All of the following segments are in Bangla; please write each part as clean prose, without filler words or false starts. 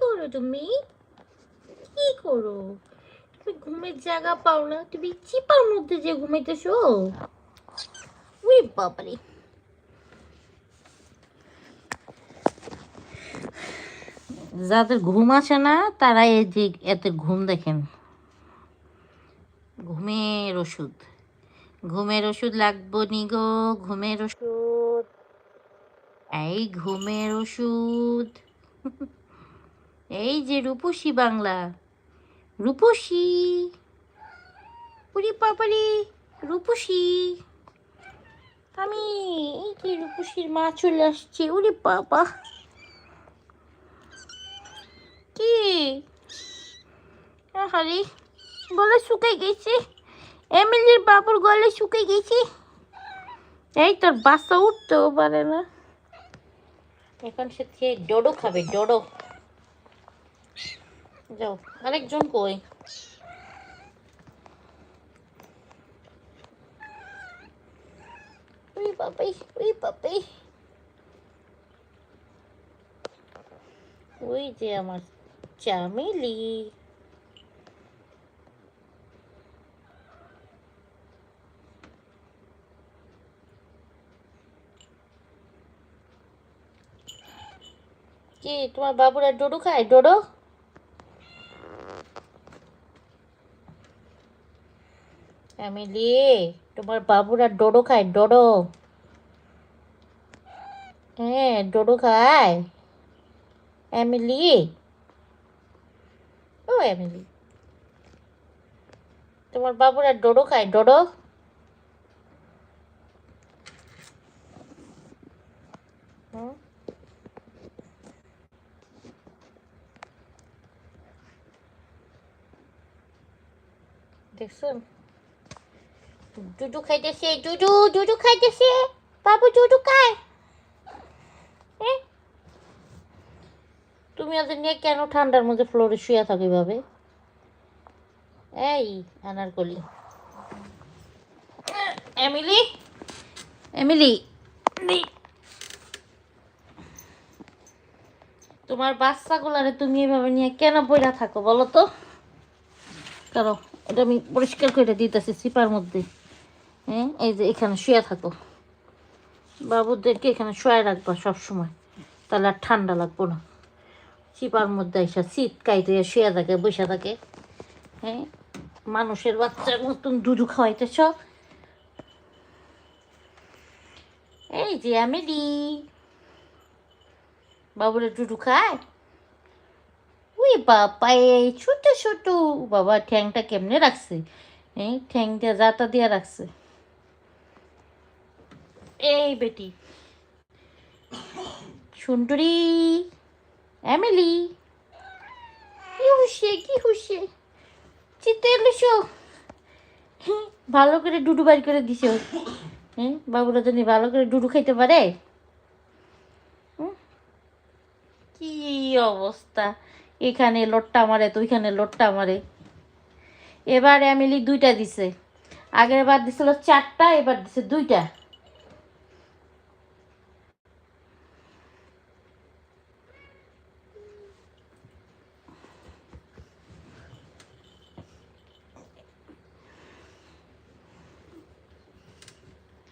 করো তুমি? কি করো? তুমি ঘুমের জায়গা পাও না, তুমি চিপার মধ্যে যে ঘুমাইতেছো। উই বাবারে, যাদের ঘুম আসে না তারা এই যে এত ঘুম দেখেন। ঘুমের ওষুধ, ঘুমের ওষুধ লাগবো নি গো, ঘুমের ওষুধ, এই ঘুমের ওষুধ। এই যে রূপসী বাংলা, রূপসী, পুরি পাপারি, রূপসী। আমি এই যে রূপসীর মা চলে আসছে। ওরে বাবা, কি আরে গলা শুকাই গেছে, এমএলএর বাবুর গলা শুকাই গেছে। এই তোর বাচ্চা উঠতেও পারে না, এখন সে খেয়ে ডোডো খাবে, ডোডো। যাও, আরেকজন কই? ওই বাবাই, ওই বাবাই, ওই যে আমার চামেলি। কি তোমার বাবুরা ডোডো খায়? ডোডো, এমিলি, তোমার বাবুরা ডোডো খায়? ডোডো, হ্যাঁ ডোডো খায়। এমিলি, ও এমিলি, তোমার বাবুরা ডোডো খায়? ডোডো, হুম, দেখছেন? জুজু খাইতেছে, জুজু, জুজু খাইতেছে, বাবু জুজু খায়। তুমি ওদের নিয়ে কেন ঠান্ডার মধ্যে ফ্লোরে শুয়ে থাকো এভাবে? এই আনারকলি, এমিলি, এমিলি, তোমার বাচ্চাগুলারে তুমি এভাবে নিয়ে কেন পড়া থাকো বলো তো? কারো এটা আমি পরিষ্কার করে দিতেছি সিপার মধ্যে। হ্যাঁ, এই যে এখানে শুয়ে থাকো, বাবুদেরকে এখানে শুয়ে রাখবা সবসময়, তাহলে আর ঠান্ডা লাগবো না। চিপার মধ্যে এসে শীত কাইতে শুয়ে থাকে, বসে থাকে। হ্যাঁ, মানুষের বাচ্চার মতন দুধু খাওয়াইতেছ। এই যে আমি দি বাবুরা দুধু খায়। উই বাবা, এই ছোট ছোট, বাবা ঠ্যাংটা কেমনে রাখছে? হ্যাঁ, ঠ্যাং দিয়ে জাতা দিয়ে রাখছে। এই বেটি সুন্দরী এমিলি, কি হুসে, কি হুসে, চিতে এলুসো। ভালো করে ডুডু বাড়ি করে দিছে। হ্যাঁ, বাবুরা জানি ভালো করে ডুডু খাইতে পারে। কি অবস্থা, এখানে লোটটা মারে তো ওইখানে লোটটা মারে। এবার এমিলি দুইটা দিছে, আগের বার দিছিল 4টা, এবার দিছে 2টা।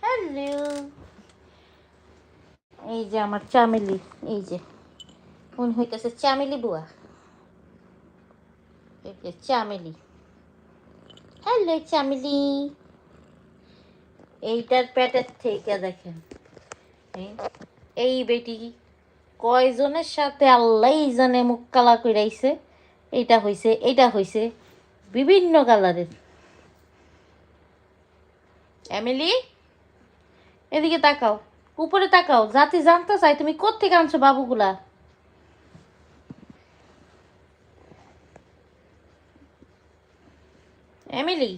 হ্যালো, এই যে আমার চামেলি, এই যে উনি হইতেছে চামেলি বুয়া, এই যে চামেলি। হ্যালো চামেলি, এইটার পেটের থেকে দেখেন এই বেটি কয়জনের সাথে আল্লাহ জানে মুখ কালা কইরাইছে। এইটা হইছে, এইটা হইছে, বিভিন্ন কালারের। এমিলি, এদিকে তাকাও, উপরে তাকাও, জাতি জানতে চাই তুমি কোত্থেকে আনছো বাবুগুলা। এমিলি,